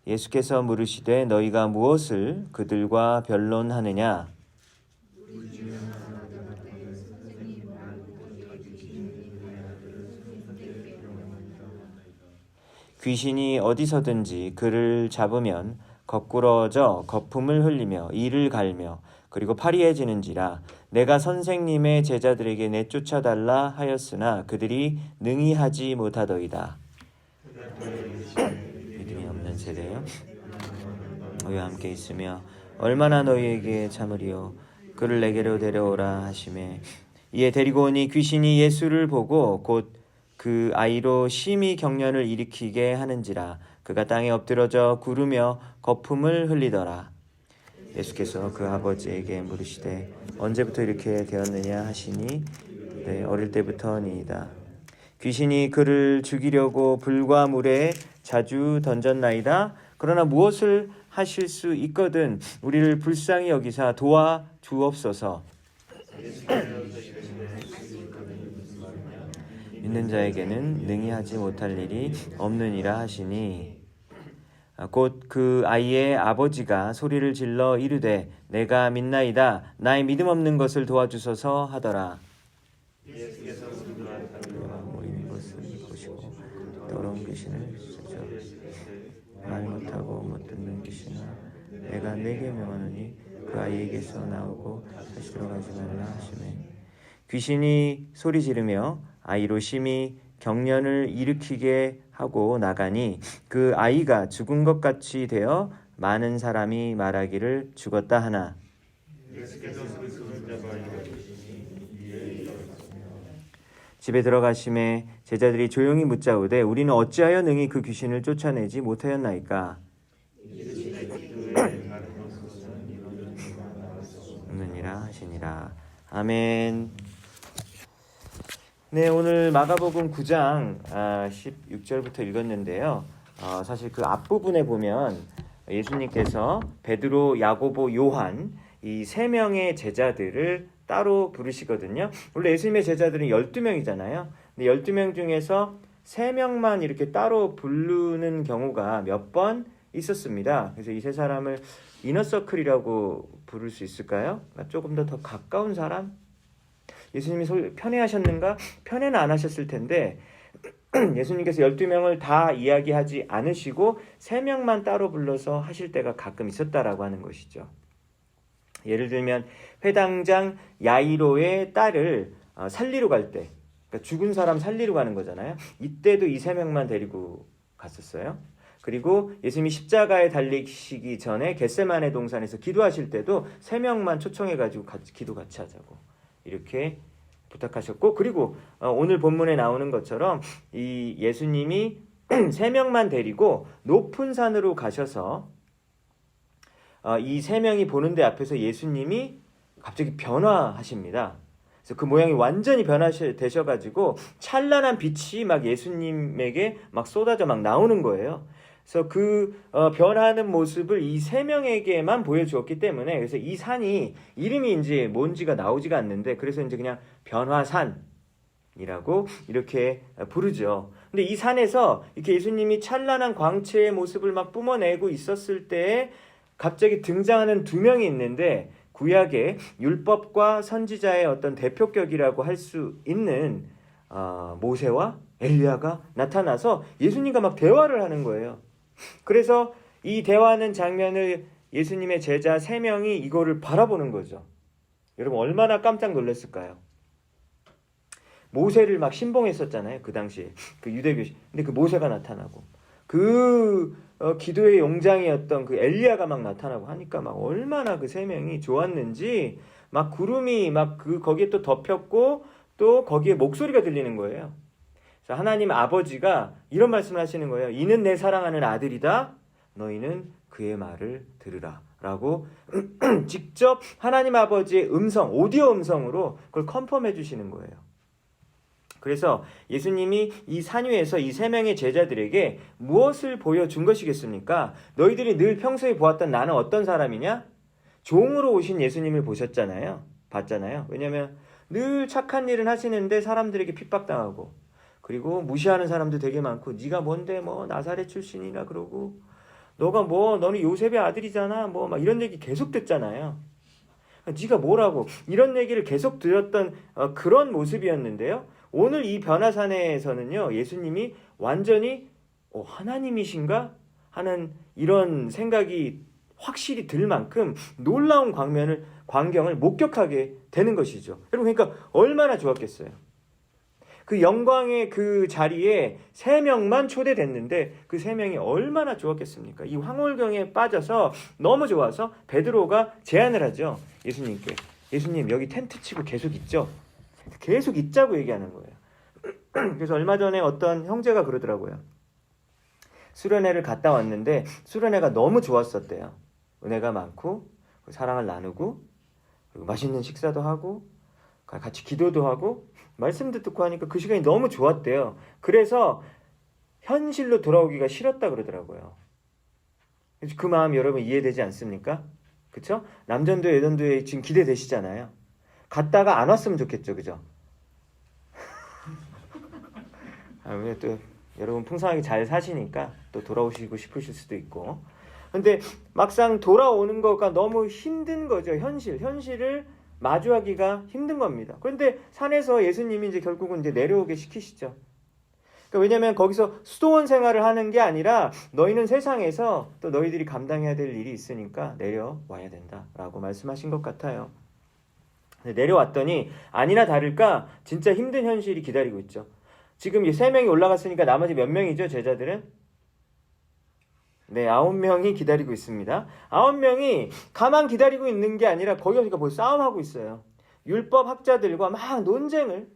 예수께서 물으시되 너희가 무엇을 그들과 변론하느냐? 귀신이 어디서든지 그를 잡으면 거꾸러져 거품을 흘리며 이를 갈며 그리고 파리해지는지라. 내가 선생님의 제자들에게 내쫓아달라 하였으나 그들이 능히 하지 못하더이다. 믿음이 없는 세대요. 너희와 함께 있으며 얼마나 너희에게 참으리요. 그를 내게로 데려오라 하시매 이에 데리고 오니 귀신이 예수를 보고 곧 그 아이로 심히 경련을 일으키게 하는지라. 그가 땅에 엎드러져 구르며 거품을 흘리더라. 예수께서 그 아버지에게 물으시되 언제부터 이렇게 되었느냐 하시니 네, 어릴 때부터니이다. 귀신이 그를 죽이려고 불과 물에 자주 던졌나이다. 그러나 무엇을 하실 수 있거든 우리를 불쌍히 여기사 도와 주옵소서. 믿는 자에게는 능히 하지 못할 일이 없느니라 하시니 곧 그 아이의 아버지가 소리를 질러 이르되 내가 믿나이다. 나의 믿음 없는 것을 도와주소서 하더라. 예수께서 모인 것을 보시고 더러운 귀신을 쫓아 말 못하고 못 듣는 귀신아 내가 네게 명하노니 그 아이에게서 나오고 다시 들어가지 말라 하시매 귀신이 소리 지르며 아이로 심히 경련을 일으키게 하고 나가니 그 아이가 죽은 것 같이 되어 많은 사람이 말하기를 죽었다 하나. 집에 들어가심에 제자들이 조용히 묻자오되 우리는 어찌하여 능히 그 귀신을 쫓아내지 못하였나이까? 없느니라 하시니라. 아멘. 네, 오늘 마가복음 9장 16절부터 읽었는데요. 사실 그 앞부분에 보면 예수님께서 베드로, 야고보, 요한 이 세 명의 제자들을 따로 부르시거든요. 원래 예수님의 제자들은 12명이잖아요. 근데 12명 중에서 3명만 이렇게 따로 부르는 경우가 몇 번 있었습니다. 그래서 이 세 사람을 이너서클이라고 부를 수 있을까요? 조금 더 가까운 사람? 예수님이 편애하셨는가? 편애는 안 하셨을 텐데 예수님께서 12명을 다 이야기하지 않으시고 3명만 따로 불러서 하실 때가 가끔 있었다라고 하는 것이죠. 예를 들면 회당장 야이로의 딸을 살리러 갈 때, 그러니까 죽은 사람 살리러 가는 거잖아요. 이때도 이 3명만 데리고 갔었어요. 그리고 예수님이 십자가에 달리시기 전에 겟세마네 동산에서 기도하실 때도 3명만 초청해가지고 기도 같이 하자고 이렇게 부탁하셨고, 그리고 오늘 본문에 나오는 것처럼 이 예수님이 3명만 데리고 높은 산으로 가셔서 이 3명이 보는 데 앞에서 예수님이 갑자기 변화하십니다. 그래서 그 모양이 완전히 변화되셔가지고 찬란한 빛이 막 예수님에게 막 쏟아져 막 나오는 거예요. 그래서 그 변화하는 모습을 이 3명에게만 보여주었기 때문에 그래서 이 산이 이름이 이제 뭔지가 나오지가 않는데 그래서 이제 그냥 변화산이라고 이렇게 부르죠. 근데 이 산에서 이렇게 예수님이 찬란한 광채의 모습을 막 뿜어내고 있었을 때 갑자기 등장하는 2명이 있는데 구약의 율법과 선지자의 어떤 대표격이라고 할 수 있는 모세와 엘리야가 나타나서 예수님과 막 대화를 하는 거예요. 그래서 이 대화하는 장면을 예수님의 제자 3명이 이거를 바라보는 거죠. 여러분 얼마나 깜짝 놀랐을까요? 모세를 막 신봉했었잖아요. 그 당시에 그 유대교. 근데 그 모세가 나타나고 그 기도의 용장이었던 그 엘리야가 막 나타나고 하니까 막 얼마나 그 3명이 좋았는지 막 구름이 막 거기에 또 덮였고 또 거기에 목소리가 들리는 거예요. 그래서 하나님 아버지가 이런 말씀을 하시는 거예요. 이는 내 사랑하는 아들이다. 너희는 그의 말을 들으라. 라고 직접 하나님 아버지의 음성, 오디오 음성으로 그걸 컨펌해 주시는 거예요. 그래서 예수님이 이 산 위에서 이 3명의 제자들에게 무엇을 보여준 것이겠습니까? 너희들이 늘 평소에 보았던 나는 어떤 사람이냐? 종으로 오신 예수님을 봤잖아요. 왜냐하면 늘 착한 일은 하시는데 사람들에게 핍박당하고 그리고 무시하는 사람도 되게 많고 네가 뭔데 뭐 나사렛 출신이라 그러고 너가 뭐 너는 요셉의 아들이잖아. 뭐 막 이런 얘기 계속 듣잖아요. 네가 뭐라고 이런 얘기를 계속 들었던 그런 모습이었는데요. 오늘 이 변화산에서는요. 예수님이 완전히 하나님이신가 하는 이런 생각이 확실히 들 만큼 놀라운 광경을 목격하게 되는 것이죠. 여러분 그러니까 얼마나 좋았겠어요. 그 영광의 그 자리에 3명만 초대됐는데 그 3명이 얼마나 좋았겠습니까? 이 황홀경에 빠져서 너무 좋아서 베드로가 제안을 하죠. 예수님께. 예수님 여기 텐트 치고 계속 있죠? 계속 있자고 얘기하는 거예요. 그래서 얼마 전에 어떤 형제가 그러더라고요. 수련회를 갔다 왔는데 수련회가 너무 좋았었대요. 은혜가 많고 사랑을 나누고 그리고 맛있는 식사도 하고 같이 기도도 하고 말씀도 듣고 하니까 그 시간이 너무 좋았대요. 그래서 현실로 돌아오기가 싫었다 그러더라고요. 그 마음 여러분 이해되지 않습니까? 그쵸? 남전도회 여전도회 지금 기대되시잖아요. 갔다가 안 왔으면 좋겠죠. 그죠? 왜 또 여러분 풍성하게 잘 사시니까 또 돌아오시고 싶으실 수도 있고. 근데 막상 돌아오는 거가 너무 힘든 거죠. 현실을 마주하기가 힘든 겁니다. 그런데 산에서 예수님이 이제 결국은 이제 내려오게 시키시죠. 그러니까 왜냐하면 거기서 수도원 생활을 하는 게 아니라 너희는 세상에서 또 너희들이 감당해야 될 일이 있으니까 내려와야 된다라고 말씀하신 것 같아요. 내려왔더니 아니나 다를까 진짜 힘든 현실이 기다리고 있죠. 지금 3명이 올라갔으니까 나머지 몇 명이죠, 제자들은? 네, 9명이 기다리고 있습니다. 9명이 가만 기다리고 있는 게 아니라 거기 가서 뭐 싸움하고 있어요. 율법 학자들과 막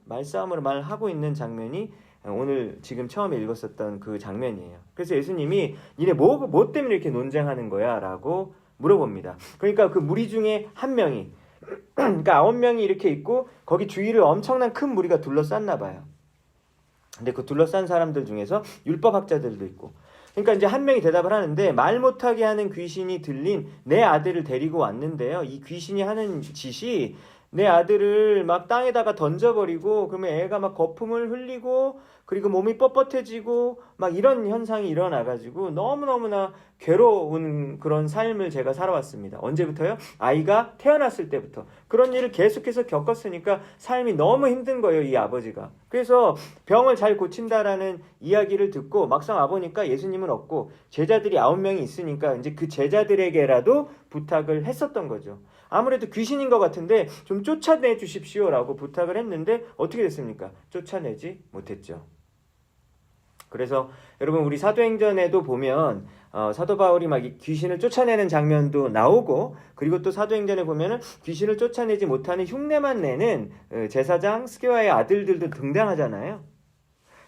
말싸움으로 말하고 있는 장면이 오늘 지금 처음에 읽었었던 그 장면이에요. 그래서 예수님이 니네 뭐 때문에 이렇게 논쟁하는 거야? 라고 물어봅니다. 그러니까 그 무리 중에 한 명이 그러니까 9명이 이렇게 있고 거기 주위를 엄청난 큰 무리가 둘러쌌나 봐요. 근데 그 둘러싼 사람들 중에서 율법학자들도 있고 그러니까 이제 한 명이 대답을 하는데 말 못하게 하는 귀신이 들린 내 아들을 데리고 왔는데요. 이 귀신이 하는 짓이 내 아들을 막 땅에다가 던져버리고 그러면 애가 막 거품을 흘리고 그리고 몸이 뻣뻣해지고 막 이런 현상이 일어나가지고 너무너무나 괴로운 그런 삶을 제가 살아왔습니다. 언제부터요? 아이가 태어났을 때부터. 그런 일을 계속해서 겪었으니까 삶이 너무 힘든 거예요, 이 아버지가. 그래서 병을 잘 고친다라는 이야기를 듣고 막상 와보니까 예수님은 없고 제자들이 9명이 있으니까 이제 그 제자들에게라도 부탁을 했었던 거죠. 아무래도 귀신인 것 같은데 좀 쫓아내 주십시오라고 부탁을 했는데 어떻게 됐습니까? 쫓아내지 못했죠. 그래서 여러분 우리 사도행전에도 보면 사도 바울이 막 귀신을 쫓아내는 장면도 나오고 그리고 또 사도행전에 보면은 귀신을 쫓아내지 못하는 흉내만 내는 제사장 스게와의 아들들도 등장하잖아요.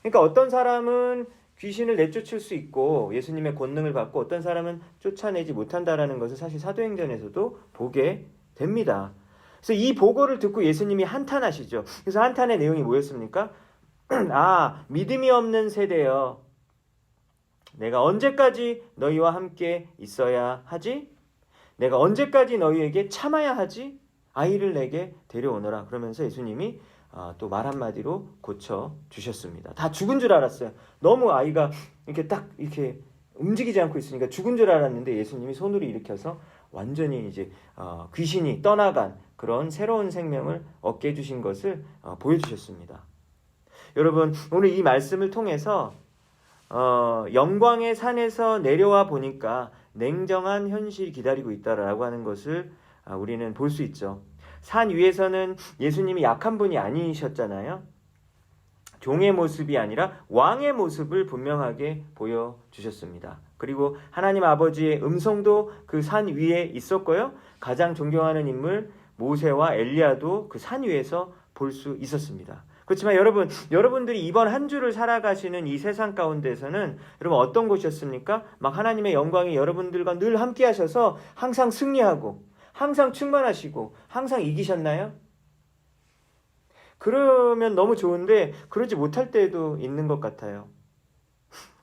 그러니까 어떤 사람은 귀신을 내쫓을 수 있고 예수님의 권능을 받고 어떤 사람은 쫓아내지 못한다라는 것을 사실 사도행전에서도 보게 됩니다. 그래서 이 보고를 듣고 예수님이 한탄하시죠. 그래서 한탄의 내용이 뭐였습니까? 믿음이 없는 세대여. 내가 언제까지 너희와 함께 있어야 하지? 내가 언제까지 너희에게 참아야 하지? 아이를 내게 데려오너라. 그러면서 예수님이 또 말 한마디로 고쳐주셨습니다. 다 죽은 줄 알았어요. 너무 아이가 이렇게 딱 이렇게 움직이지 않고 있으니까 죽은 줄 알았는데 예수님이 손으로 일으켜서 완전히 이제 귀신이 떠나간 그런 새로운 생명을 얻게 해주신 것을 보여주셨습니다. 여러분 오늘 이 말씀을 통해서 영광의 산에서 내려와 보니까 냉정한 현실이 기다리고 있다라고 하는 것을 우리는 볼 수 있죠. 산 위에서는 예수님이 약한 분이 아니셨잖아요. 종의 모습이 아니라 왕의 모습을 분명하게 보여주셨습니다. 그리고 하나님 아버지의 음성도 그 산 위에 있었고요. 가장 존경하는 인물 모세와 엘리야도 그 산 위에서 볼 수 있었습니다. 그렇지만 여러분들이 이번 한 주를 살아가시는 이 세상 가운데서는 여러분 어떤 곳이었습니까? 막 하나님의 영광이 여러분들과 늘 함께 하셔서 항상 승리하고 항상 충만하시고 항상 이기셨나요? 그러면 너무 좋은데 그러지 못할 때도 있는 것 같아요.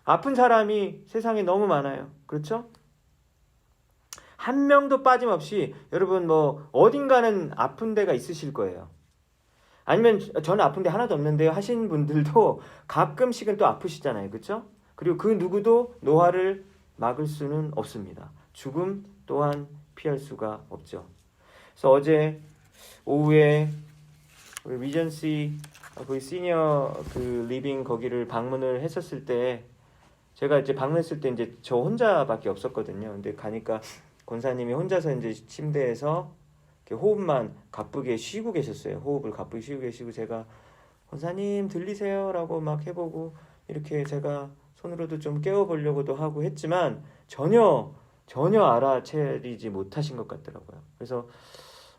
아픈 사람이 세상에 너무 많아요. 그렇죠? 한 명도 빠짐없이 여러분 어딘가는 아픈 데가 있으실 거예요. 아니면 저는 아픈 데 하나도 없는데요 하신 분들도 가끔씩은 또 아프시잖아요. 그렇죠? 그리고 그 누구도 노화를 막을 수는 없습니다. 죽음 또한 피할 수가 없죠. 그래서 어제 오후에 우리 리전시 그 시니어 그 리빙 거기를 방문을 했었을 때, 제가 이제 방문했을 때 이제 저 혼자밖에 없었거든요. 근데 가니까 권사님이 혼자서 이제 침대에서 이렇게 호흡만 가쁘게 쉬고 계셨어요. 호흡을 가쁘게 쉬고 계시고, 제가 권사님 들리세요라고 막 해보고 이렇게 제가 손으로도 좀 깨워보려고도 하고 했지만 전혀 알아채리지 못하신 것 같더라고요. 그래서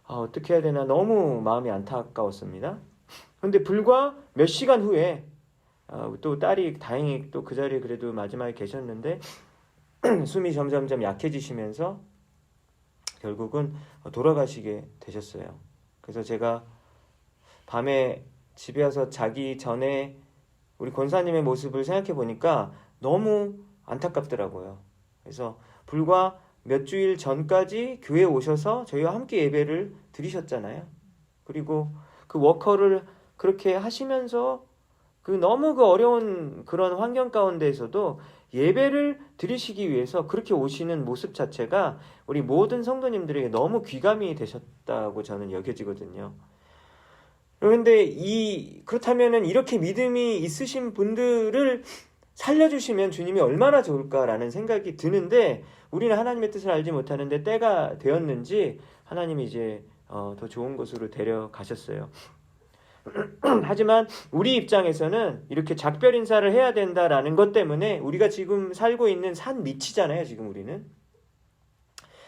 어떻게 해야 되나 너무 마음이 안타까웠습니다. 그런데 불과 몇 시간 후에 또 딸이 다행히 또 그 자리에 그래도 마지막에 계셨는데 숨이 점점점 약해지시면서 결국은 돌아가시게 되셨어요. 그래서 제가 밤에 집에 와서 자기 전에 우리 권사님의 모습을 생각해 보니까 너무 안타깝더라고요. 그래서 불과 몇 주일 전까지 교회에 오셔서 저희와 함께 예배를 드리셨잖아요. 그리고 그 워커를 그렇게 하시면서 너무 어려운 그런 환경 가운데에서도 예배를 드리시기 위해서 그렇게 오시는 모습 자체가 우리 모든 성도님들에게 너무 귀감이 되셨다고 저는 여겨지거든요. 그런데 그렇다면은 이렇게 믿음이 있으신 분들을 살려주시면 주님이 얼마나 좋을까라는 생각이 드는데, 우리는 하나님의 뜻을 알지 못하는데 때가 되었는지 하나님이 이제 더 좋은 곳으로 데려가셨어요. 하지만 우리 입장에서는 이렇게 작별 인사를 해야 된다라는 것 때문에, 우리가 지금 살고 있는 산 밑이잖아요. 지금 우리는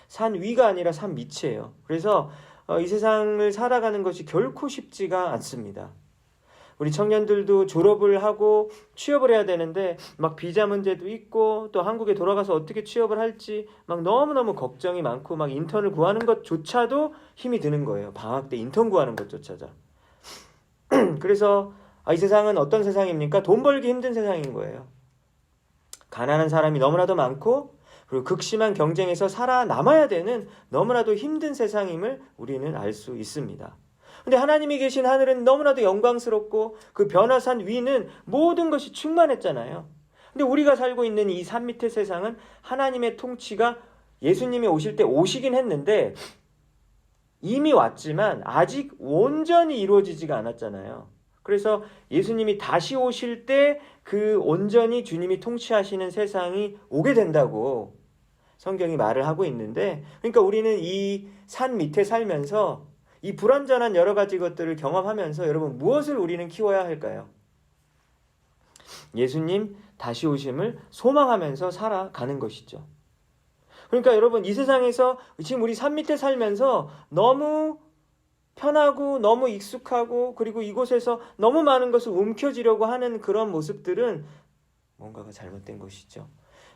산 위가 아니라 산 밑이에요. 그래서 이 세상을 살아가는 것이 결코 쉽지가 않습니다. 우리 청년들도 졸업을 하고 취업을 해야 되는데 막 비자 문제도 있고, 또 한국에 돌아가서 어떻게 취업을 할지 막 너무너무 걱정이 많고, 막 인턴을 구하는 것조차도 힘이 드는 거예요. 방학 때 인턴 구하는 것조차도. 그래서 이 세상은 어떤 세상입니까? 돈 벌기 힘든 세상인 거예요. 가난한 사람이 너무나도 많고, 그리고 극심한 경쟁에서 살아남아야 되는 너무나도 힘든 세상임을 우리는 알 수 있습니다. 근데 하나님이 계신 하늘은 너무나도 영광스럽고, 그 변화산 위는 모든 것이 충만했잖아요. 근데 우리가 살고 있는 이 산 밑의 세상은 하나님의 통치가 예수님이 오실 때 오시긴 했는데 이미 왔지만 아직 온전히 이루어지지가 않았잖아요. 그래서 예수님이 다시 오실 때 그 온전히 주님이 통치하시는 세상이 오게 된다고 성경이 말을 하고 있는데, 그러니까 우리는 이 산 밑에 살면서 이 불완전한 여러 가지 것들을 경험하면서 여러분 무엇을 우리는 키워야 할까요? 예수님 다시 오심을 소망하면서 살아가는 것이죠. 그러니까 여러분 이 세상에서 지금 우리 산 밑에 살면서 너무 편하고 너무 익숙하고, 그리고 이곳에서 너무 많은 것을 움켜쥐려고 하는 그런 모습들은 뭔가가 잘못된 것이죠.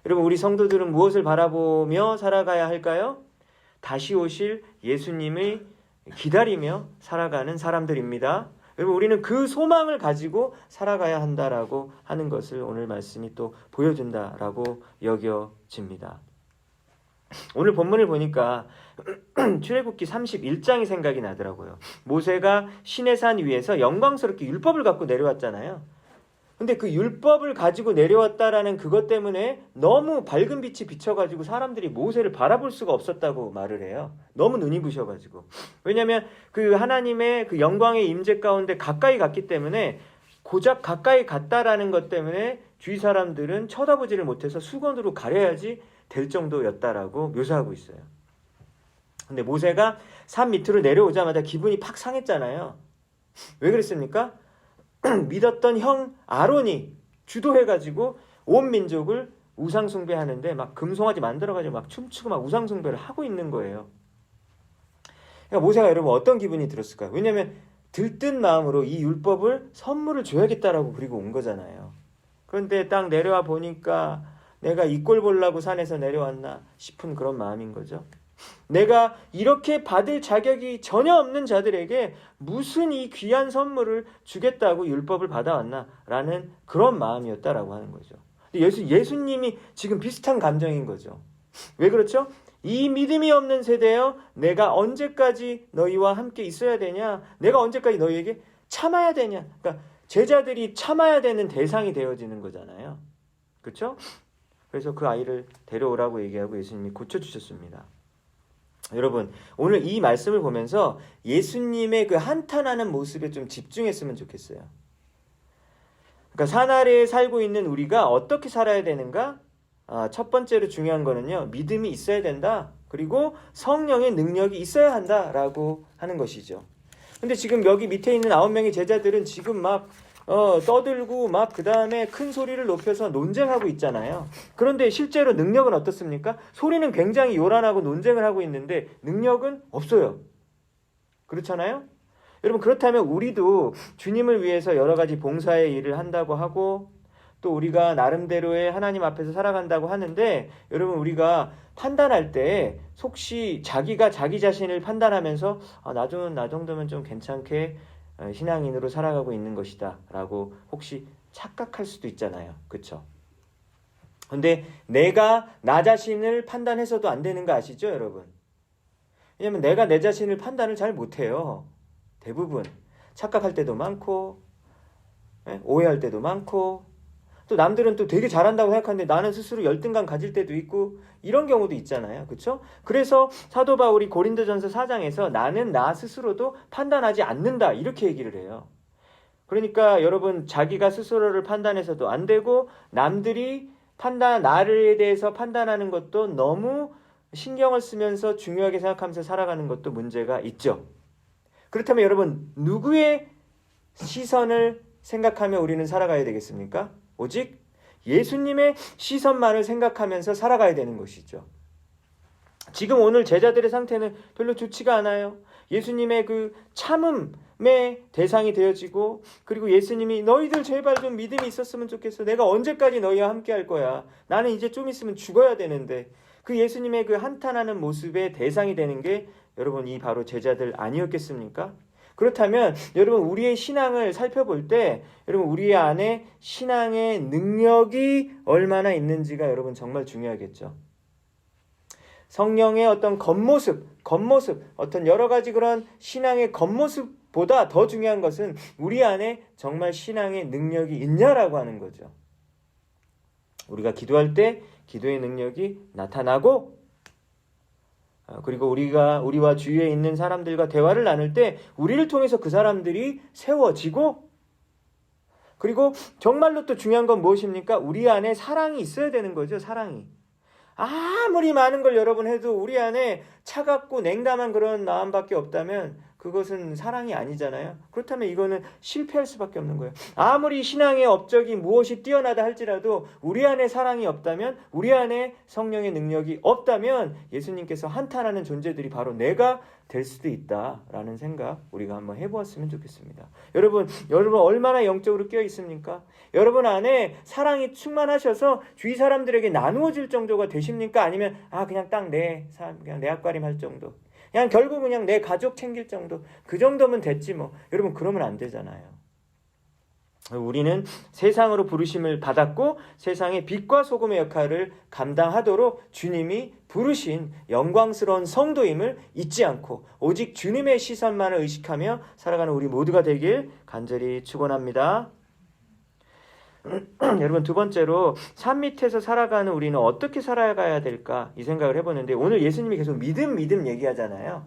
여러분 우리 성도들은 무엇을 바라보며 살아가야 할까요? 다시 오실 예수님을 기다리며 살아가는 사람들입니다. 여러분 우리는 그 소망을 가지고 살아가야 한다라고 하는 것을 오늘 말씀이 또 보여준다라고 여겨집니다. 오늘 본문을 보니까 출애굽기 31장이 생각이 나더라고요. 모세가 시내산 위에서 영광스럽게 율법을 갖고 내려왔잖아요. 근데 그 율법을 가지고 내려왔다라는 그것 때문에 너무 밝은 빛이 비쳐가지고 사람들이 모세를 바라볼 수가 없었다고 말을 해요. 너무 눈이 부셔가지고. 왜냐하면 그 하나님의 그 영광의 임재 가운데 가까이 갔기 때문에, 고작 가까이 갔다라는 것 때문에 주위 사람들은 쳐다보지를 못해서 수건으로 가려야지 될 정도였다라고 묘사하고 있어요. 근데 모세가 산 밑으로 내려오자마자 기분이 팍 상했잖아요. 왜 그랬습니까? 믿었던 형 아론이 주도해가지고 온 민족을 우상숭배하는데 막 금송아지 만들어가지고 막 춤추고 막 우상숭배를 하고 있는 거예요. 그러니까 모세가 여러분 어떤 기분이 들었을까요? 왜냐하면 들뜬 마음으로 이 율법을 선물을 줘야겠다라고 그리고 온 거잖아요. 그런데 딱 내려와 보니까 내가 이 꼴 보려고 산에서 내려왔나 싶은 그런 마음인 거죠. 내가 이렇게 받을 자격이 전혀 없는 자들에게 무슨 이 귀한 선물을 주겠다고 율법을 받아왔나 라는 그런 마음이었다라고 하는 거죠. 예수님이 지금 비슷한 감정인 거죠. 왜 그렇죠? 이 믿음이 없는 세대여, 내가 언제까지 너희와 함께 있어야 되냐? 내가 언제까지 너희에게 참아야 되냐? 그러니까 제자들이 참아야 되는 대상이 되어지는 거잖아요. 그렇죠? 그래서 그 아이를 데려오라고 얘기하고 예수님이 고쳐주셨습니다. 여러분, 오늘 이 말씀을 보면서 예수님의 그 한탄하는 모습에 좀 집중했으면 좋겠어요. 그러니까 사나리에 살고 있는 우리가 어떻게 살아야 되는가? 첫 번째로 중요한 거는요, 믿음이 있어야 된다. 그리고 성령의 능력이 있어야 한다라고 하는 것이죠. 근데 지금 여기 밑에 있는 9명의 제자들은 지금 막 떠들고 막 그 다음에 큰 소리를 높여서 논쟁하고 있잖아요. 그런데 실제로 능력은 어떻습니까? 소리는 굉장히 요란하고 논쟁을 하고 있는데 능력은 없어요. 그렇잖아요? 여러분, 그렇다면 우리도 주님을 위해서 여러 가지 봉사의 일을 한다고 하고 또 우리가 나름대로의 하나님 앞에서 살아간다고 하는데, 여러분, 우리가 판단할 때 혹시 자기가 자기 자신을 판단하면서 나 정도면 좀 괜찮게 신앙인으로 살아가고 있는 것이다 라고 혹시 착각할 수도 있잖아요. 그렇죠? 근데 내가 나 자신을 판단해서도 안 되는 거 아시죠, 여러분? 왜냐면 내가 내 자신을 판단을 잘 못해요. 대부분 착각할 때도 많고 오해할 때도 많고, 또 남들은 또 되게 잘한다고 생각하는데 나는 스스로 열등감 가질 때도 있고, 이런 경우도 있잖아요. 그렇죠? 그래서 사도 바울이 고린도전서 4장에서 나는 나 스스로도 판단하지 않는다 이렇게 얘기를 해요. 그러니까 여러분, 자기가 스스로를 판단해서도 안 되고 남들이 나를 대해서 판단하는 것도 너무 신경을 쓰면서 중요하게 생각하면서 살아가는 것도 문제가 있죠. 그렇다면 여러분, 누구의 시선을 생각하며 우리는 살아가야 되겠습니까? 오직 예수님의 시선만을 생각하면서 살아가야 되는 것이죠. 지금 오늘 제자들의 상태는 별로 좋지가 않아요. 예수님의 그 참음의 대상이 되어지고, 그리고 예수님이 너희들 제발 좀 믿음이 있었으면 좋겠어. 내가 언제까지 너희와 함께 할 거야. 나는 이제 좀 있으면 죽어야 되는데. 그 예수님의 그 한탄하는 모습의 대상이 되는 게 여러분, 이 바로 제자들 아니었겠습니까? 그렇다면 여러분, 우리의 신앙을 살펴볼 때 여러분, 우리 안에 신앙의 능력이 얼마나 있는지가 여러분 정말 중요하겠죠. 성령의 어떤 겉모습, 어떤 여러 가지 그런 신앙의 겉모습보다 더 중요한 것은 우리 안에 정말 신앙의 능력이 있냐라고 하는 거죠. 우리가 기도할 때 기도의 능력이 나타나고, 그리고 우리와 주위에 있는 사람들과 대화를 나눌 때 우리를 통해서 그 사람들이 세워지고, 그리고 정말로 또 중요한 건 무엇입니까? 우리 안에 사랑이 있어야 되는 거죠. 사랑이. 아무리 많은 걸 여러분 해도 우리 안에 차갑고 냉담한 그런 마음밖에 없다면 그것은 사랑이 아니잖아요. 그렇다면 이거는 실패할 수밖에 없는 거예요. 아무리 신앙의 업적이 무엇이 뛰어나다 할지라도 우리 안에 사랑이 없다면, 우리 안에 성령의 능력이 없다면 예수님께서 한탄하는 존재들이 바로 내가 될 수도 있다라는 생각 우리가 한번 해보았으면 좋겠습니다. 여러분 얼마나 영적으로 깨어 있습니까? 여러분 안에 사랑이 충만하셔서 주위 사람들에게 나누어 줄 정도가 되십니까? 아니면 그냥 딱 그냥 내 앞가림 할 정도, 그냥 결국 그냥 내 가족 챙길 정도, 그 정도면 됐지 뭐. 여러분, 그러면 안 되잖아요. 우리는 세상으로 부르심을 받았고 세상의 빛과 소금의 역할을 감당하도록 주님이 부르신 영광스러운 성도임을 잊지 않고 오직 주님의 시선만을 의식하며 살아가는 우리 모두가 되길 간절히 축원합니다. 여러분, 두 번째로 산 밑에서 살아가는 우리는 어떻게 살아가야 될까 이 생각을 해보는데, 오늘 예수님이 계속 믿음 얘기하잖아요.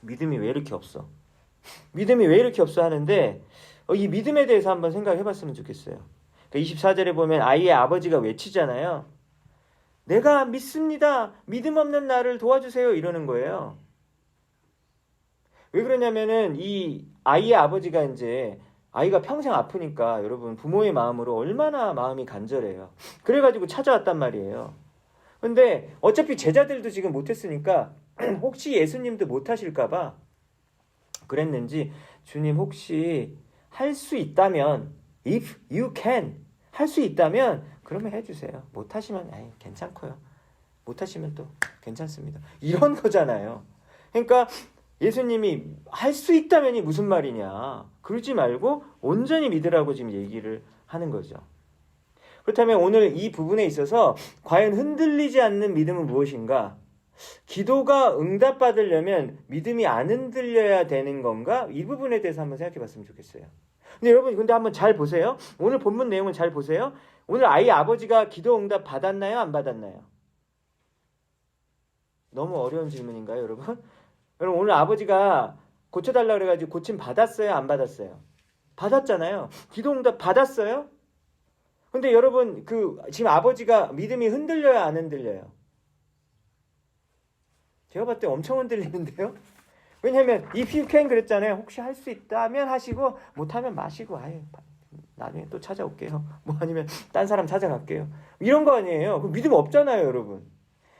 믿음이 왜 이렇게 없어? 믿음이 왜 이렇게 없어 하는데 이 믿음에 대해서 한번 생각해 봤으면 좋겠어요. 그러니까 24절에 보면 아이의 아버지가 외치잖아요. 내가 믿습니다. 믿음 없는 나를 도와주세요. 이러는 거예요. 왜 그러냐면은 이 아이의 아버지가 이제 아이가 평생 아프니까 여러분, 부모의 마음으로 얼마나 마음이 간절해요. 그래가지고 찾아왔단 말이에요. 근데 어차피 제자들도 지금 못했으니까 혹시 예수님도 못하실까봐 그랬는지, 주님 혹시 할 수 있다면, if you can, 할 수 있다면 그러면 해주세요. 못하시면 괜찮고요. 못하시면 또 괜찮습니다. 이런 거잖아요. 그러니까 예수님이 할 수 있다면이 무슨 말이냐, 그러지 말고 온전히 믿으라고 지금 얘기를 하는 거죠. 그렇다면 오늘 이 부분에 있어서 과연 흔들리지 않는 믿음은 무엇인가? 기도가 응답받으려면 믿음이 안 흔들려야 되는 건가? 이 부분에 대해서 한번 생각해 봤으면 좋겠어요. 근데 여러분, 한번 잘 보세요. 오늘 본문 내용을 잘 보세요. 오늘 아이 아버지가 기도 응답 받았나요? 안 받았나요? 너무 어려운 질문인가요, 여러분? 여러분, 오늘 아버지가 고쳐달라고 그래가지고 고침 받았어요? 안 받았어요? 받았잖아요. 기도 응답 받았어요? 근데 여러분, 지금 아버지가 믿음이 흔들려요? 안 흔들려요? 제가 봤을 때 엄청 흔들리는데요? 왜냐면, if you can 그랬잖아요. 혹시 할 수 있다면 하시고, 못하면 마시고, 아유, 나중에 또 찾아올게요. 뭐 아니면 딴 사람 찾아갈게요. 이런 거 아니에요. 그 믿음 없잖아요, 여러분.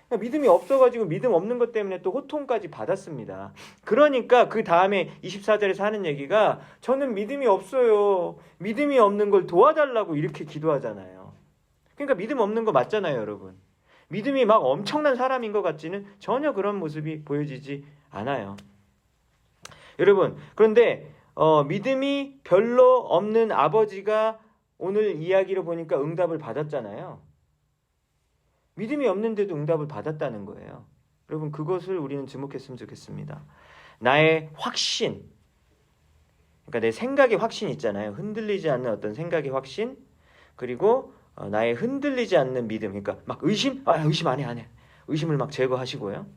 믿음이 없어가지고 믿음 없는 것 때문에 또 호통까지 받았습니다. 그러니까 그 다음에 24절에서 하는 얘기가 저는 믿음이 없어요. 믿음이 없는 걸 도와달라고 이렇게 기도하잖아요. 그러니까 믿음 없는 거 맞잖아요, 여러분. 믿음이 막 엄청난 사람인 것 같지는 전혀 그런 모습이 보여지지 않아요. 여러분, 그런데 믿음이 별로 없는 아버지가 오늘 이야기로 보니까 응답을 받았잖아요. 믿음이 없는데도 응답을 받았다는 거예요. 여러분, 그것을 우리는 주목했으면 좋겠습니다. 나의 확신, 그러니까 내 생각의 확신 있잖아요. 흔들리지 않는 어떤 생각의 확신, 그리고 나의 흔들리지 않는 믿음, 그러니까 막 의심 안 해. 의심을 막 제거하시고요.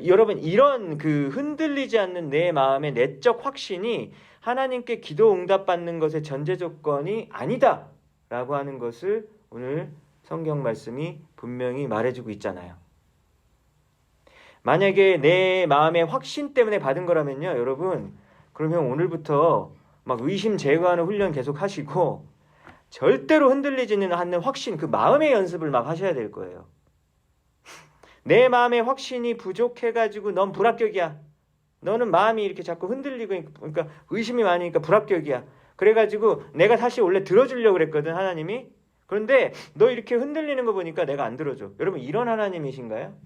여러분, 이런 흔들리지 않는 내 마음의 내적 확신이 하나님께 기도 응답받는 것의 전제 조건이 아니다라고 하는 것을 오늘 성경 말씀이 분명히 말해주고 있잖아요. 만약에 내 마음의 확신 때문에 받은 거라면요, 여러분, 그러면 오늘부터 막 의심 제거하는 훈련 계속 하시고 절대로 흔들리지는 않는 확신, 그 마음의 연습을 막 하셔야 될 거예요. 내 마음의 확신이 부족해가지고 넌 불합격이야. 너는 마음이 이렇게 자꾸 흔들리고, 그러니까 의심이 많으니까 불합격이야. 그래가지고 내가 사실 원래 들어주려고 그랬거든, 하나님이. 그런데 너 이렇게 흔들리는 거 보니까 내가 안 들어줘. 여러분, 이런 하나님이신가요?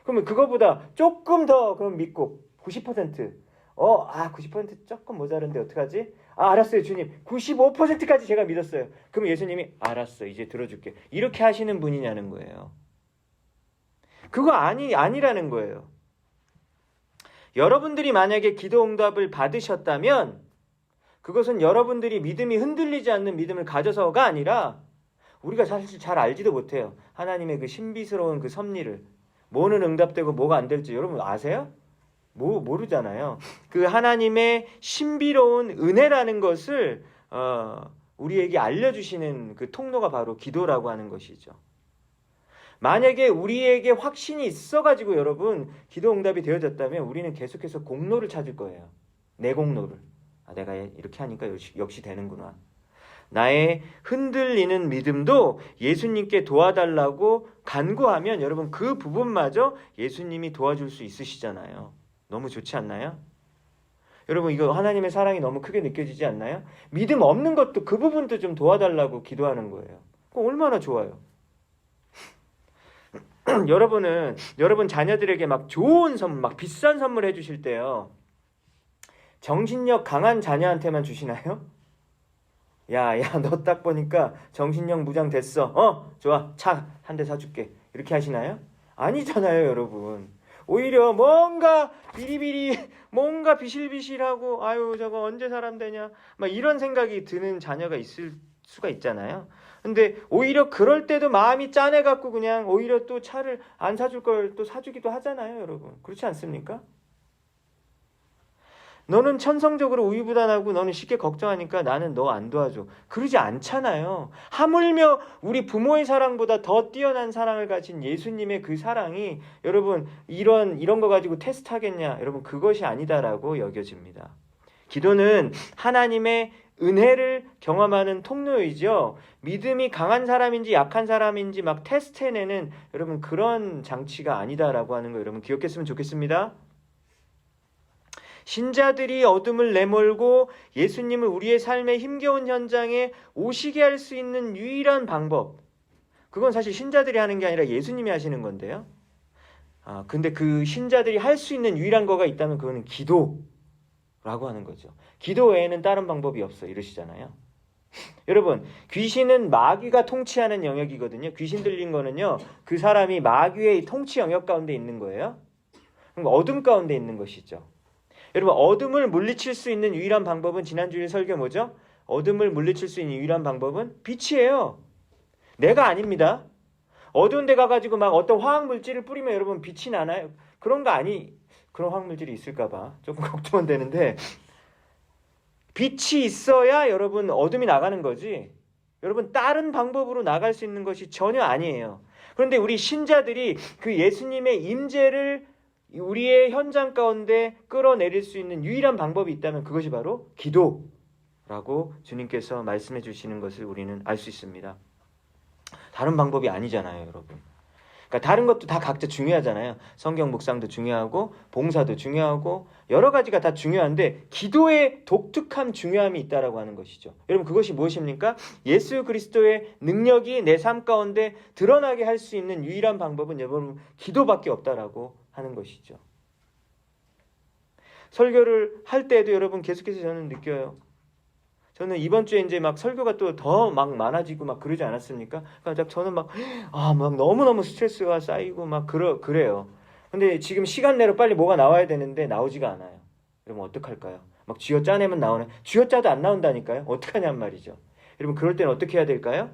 그러면 그거보다 조금 더 그럼 믿고 90%. 90% 조금 모자른데 어떡하지? 알았어요, 주님. 95%까지 제가 믿었어요. 그럼 예수님이 알았어, 이제 들어줄게. 이렇게 하시는 분이냐는 거예요. 그거 아니라는 거예요. 여러분들이 만약에 기도 응답을 받으셨다면 그것은 여러분들이 믿음이 흔들리지 않는 믿음을 가져서가 아니라 우리가 사실 잘 알지도 못해요. 하나님의 그 신비스러운 그 섭리를. 뭐는 응답되고 뭐가 안 될지 여러분 아세요? 모르잖아요. 그 하나님의 신비로운 은혜라는 것을 우리에게 알려주시는 그 통로가 바로 기도라고 하는 것이죠. 만약에 우리에게 확신이 있어가지고 여러분 기도 응답이 되어졌다면 우리는 계속해서 공로를 찾을 거예요. 내 공로를. 내가 이렇게 하니까 역시 되는구나. 나의 흔들리는 믿음도 예수님께 도와달라고 간구하면 여러분 그 부분마저 예수님이 도와줄 수 있으시잖아요. 너무 좋지 않나요? 여러분, 이거 하나님의 사랑이 너무 크게 느껴지지 않나요? 믿음 없는 것도 그 부분도 좀 도와달라고 기도하는 거예요. 그거 얼마나 좋아요. 여러분 자녀들에게 막 좋은 선물, 막 비싼 선물 해주실 때요. 정신력 강한 자녀한테만 주시나요? 야, 너 딱 보니까 정신력 무장 됐어. 좋아. 차 한 대 사줄게. 이렇게 하시나요? 아니잖아요, 여러분. 오히려 뭔가 비리비리, 뭔가 비실비실하고, 아유, 저거 언제 사람 되냐. 막 이런 생각이 드는 자녀가 있을 수가 있잖아요. 근데 오히려 그럴 때도 마음이 짠해갖고 그냥 오히려 또 차를 안 사줄 걸 또 사주기도 하잖아요, 여러분. 그렇지 않습니까? 너는 천성적으로 우유부단하고 너는 쉽게 걱정하니까 나는 너 안 도와줘. 그러지 않잖아요. 하물며 우리 부모의 사랑보다 더 뛰어난 사랑을 가진 예수님의 그 사랑이 여러분 이런 거 가지고 테스트하겠냐. 여러분 그것이 아니다라고 여겨집니다. 기도는 하나님의 은혜를 경험하는 통로이죠. 믿음이 강한 사람인지 약한 사람인지 막 테스트해내는 여러분 그런 장치가 아니다라고 하는 거 여러분 기억했으면 좋겠습니다. 신자들이 어둠을 내몰고 예수님을 우리의 삶의 힘겨운 현장에 오시게 할 수 있는 유일한 방법. 그건 사실 신자들이 하는 게 아니라 예수님이 하시는 건데요. 근데 그 신자들이 할 수 있는 유일한 거가 있다면 그거는 기도라고 하는 거죠. 기도 외에는 다른 방법이 없어 이러시잖아요. 여러분, 귀신은 마귀가 통치하는 영역이거든요. 귀신 들린 거는요. 그 사람이 마귀의 통치 영역 가운데 있는 거예요. 그러니까 어둠 가운데 있는 것이죠. 여러분 어둠을 물리칠 수 있는 유일한 방법은 지난주에 설교 뭐죠? 어둠을 물리칠 수 있는 유일한 방법은 빛이에요. 내가 아닙니다. 어두운 데 가가지고 막 어떤 화학물질을 뿌리면 여러분 빛이 나나요? 그런 화학물질이 있을까봐 조금 걱정은 되는데, 빛이 있어야 여러분 어둠이 나가는 거지, 여러분 다른 방법으로 나갈 수 있는 것이 전혀 아니에요. 그런데 우리 신자들이 그 예수님의 임재를 우리의 현장 가운데 끌어내릴 수 있는 유일한 방법이 있다면 그것이 바로 기도라고 주님께서 말씀해 주시는 것을 우리는 알 수 있습니다. 다른 방법이 아니잖아요, 여러분. 그러니까 다른 것도 다 각자 중요하잖아요. 성경 묵상도 중요하고 봉사도 중요하고 여러 가지가 다 중요한데 기도의 독특한 중요함이 있다라고 하는 것이죠. 여러분, 그것이 무엇입니까? 예수 그리스도의 능력이 내 삶 가운데 드러나게 할 수 있는 유일한 방법은 여러분 기도밖에 없다라고 하는 것이죠. 설교를 할 때에도 여러분 계속해서 저는 느껴요. 저는 이번 주에 이제 막 설교가 또 더 막 많아지고 막 그러지 않았습니까? 그러니까 저는 막 너무너무 스트레스가 쌓이고 막 그래요. 근데 지금 시간 내로 빨리 뭐가 나와야 되는데 나오지가 않아요. 여러분 어떡할까요? 막 쥐어짜내면 나오네. 쥐어짜도 안 나온다니까요. 어떡하냔 말이죠. 여러분 그럴 때는 어떻게 해야 될까요?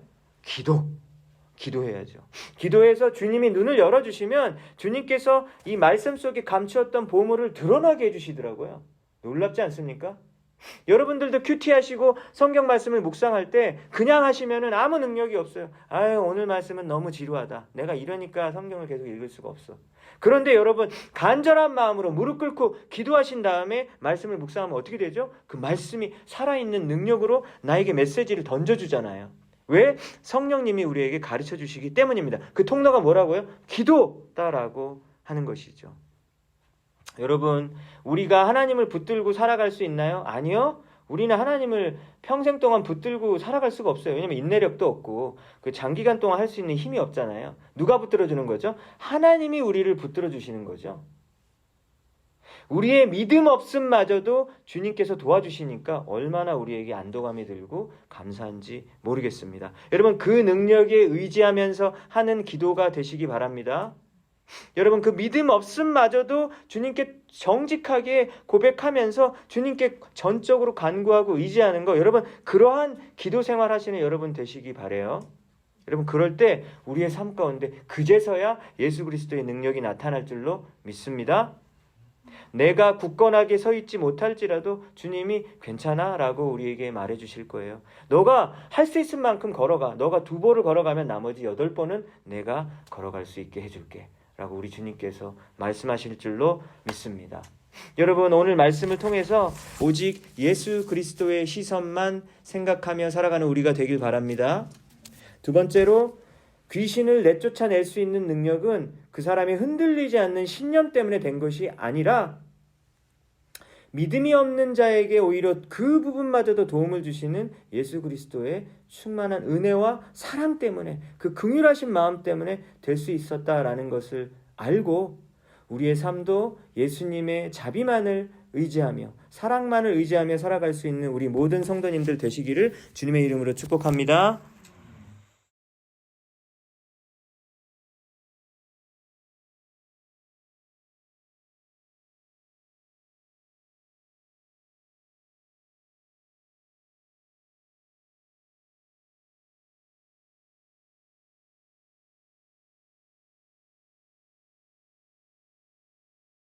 기도해야죠. 기도해서 주님이 눈을 열어주시면 주님께서 이 말씀 속에 감추었던 보물을 드러나게 해주시더라고요. 놀랍지 않습니까? 여러분들도 큐티하시고 성경 말씀을 묵상할 때 그냥 하시면은 아무 능력이 없어요. 오늘 말씀은 너무 지루하다. 내가 이러니까 성경을 계속 읽을 수가 없어. 그런데 여러분 간절한 마음으로 무릎 꿇고 기도하신 다음에 말씀을 묵상하면 어떻게 되죠? 그 말씀이 살아있는 능력으로 나에게 메시지를 던져주잖아요. 왜? 성령님이 우리에게 가르쳐 주시기 때문입니다. 그 통로가 뭐라고요? 기도다라고 하는 것이죠. 여러분, 우리가 하나님을 붙들고 살아갈 수 있나요? 아니요. 우리는 하나님을 평생 동안 붙들고 살아갈 수가 없어요. 왜냐하면 인내력도 없고 그 장기간 동안 할 수 있는 힘이 없잖아요. 누가 붙들어주는 거죠? 하나님이 우리를 붙들어주시는 거죠. 우리의 믿음 없음마저도 주님께서 도와주시니까 얼마나 우리에게 안도감이 들고 감사한지 모르겠습니다. 여러분 그 능력에 의지하면서 하는 기도가 되시기 바랍니다. 여러분 그 믿음 없음마저도 주님께 정직하게 고백하면서 주님께 전적으로 간구하고 의지하는 거, 여러분 그러한 기도 생활 하시는 여러분 되시기 바라요. 여러분 그럴 때 우리의 삶 가운데 그제서야 예수 그리스도의 능력이 나타날 줄로 믿습니다. 내가 굳건하게 서 있지 못할지라도 주님이 괜찮아 라고 우리에게 말해 주실 거예요. 너가 할 수 있을 만큼 걸어가. 너가 2번을 걸어가면 나머지 8번은 내가 걸어갈 수 있게 해줄게 라고 우리 주님께서 말씀하실 줄로 믿습니다. 여러분 오늘 말씀을 통해서 오직 예수 그리스도의 시선만 생각하며 살아가는 우리가 되길 바랍니다. 두 번째로, 귀신을 내쫓아낼 수 있는 능력은 그 사람이 흔들리지 않는 신념 때문에 된 것이 아니라 믿음이 없는 자에게 오히려 그 부분마저도 도움을 주시는 예수 그리스도의 충만한 은혜와 사랑 때문에, 그 긍휼하신 마음 때문에 될 수 있었다라는 것을 알고 우리의 삶도 예수님의 자비만을 의지하며 사랑만을 의지하며 살아갈 수 있는 우리 모든 성도님들 되시기를 주님의 이름으로 축복합니다.